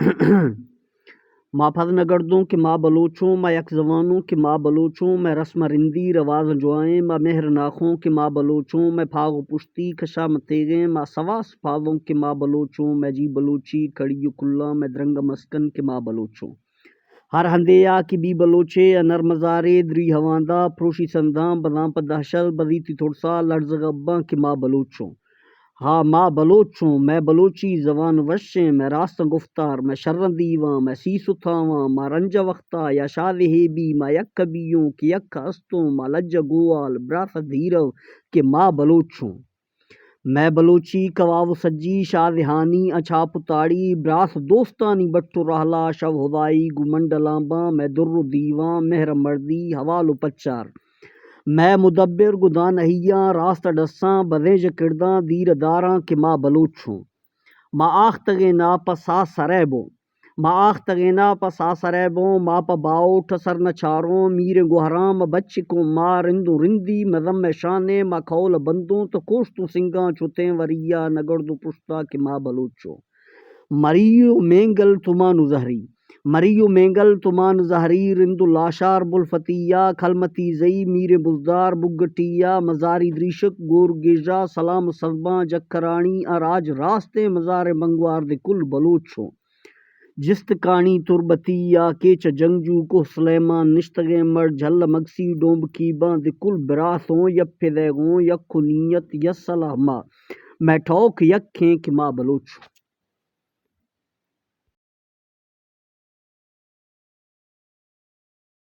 ماں پھز نگردوں کہ ماں بلوچوں میں یک زبانوں کہ ماں بلوچوں میں رسم رندی رواز جوائیں ماں مہر ناخوں کہ ماں بلوچوں میں پھاغ و پشتی کشا متیغیں ماں سواس پھاغوں کہ ماں بلوچوں میں جی بلوچی کڑی کلا میں درنگ مسکن کہ ماں بلوچوں ہر ہندیا کی بی بلوچے نر مزارے دری ہواندا پروشی سنداں بداں پدہشل بدیتی تھوڑسا لڑز غباں کہ ماں بلوچوں ہاں ماں بلوچوں میں بلوچی زبان وشیں میں راست گفتار میں شرن دیواں میں سی ستھاواں ماں رنج وقتا یا شاد ہیبی ماں یک کبیوں کہ یک استوں ماں لج گوال براس دھیرو کہ ماں بلوچوں میں بلوچی کواو سجی شادہانی اچھا پتاڑی براس دوستانی بٹو رہلا شو ہدائی گمنڈلامباں میں در دیواں مہر مردی حوالو پچار میں مدبر گداں نہیاں راست ڈساں بدینج کرداں دیر داراں کہ ماں بلوچوں ماں آختگے ناپا سا سریبوں ماں آختگے ناپا سا سریبوں ماں پا باؤٹھ سر نچاروں میرے گوہرام بچ کو ماں رندو رندی میں ضم شانے ماں کھول بندوں تو کوشتو سنگاں چوتیں وریا نگردو پشتا کہ ماں بلوچوں مریو مینگل تمانو زہری مریو مینگل تمان زہری رندو لاشار بلفتیا کھلمتی زئی میرے بزدار بگٹیا مزاری دریشک گور گیجا سلام سباں جکرانی اراج راستے مزار منگوار دے کل بلوچوں جست کانی تربتی یا کیچ جنگجو کو سلیمان نشتگے مر جھل مگسی ڈومب کی باں دے کل براسوں یپ دیگوں یک نیت یسلہ ماں میں ٹھوک یکھیں کہ ماں بلوچوں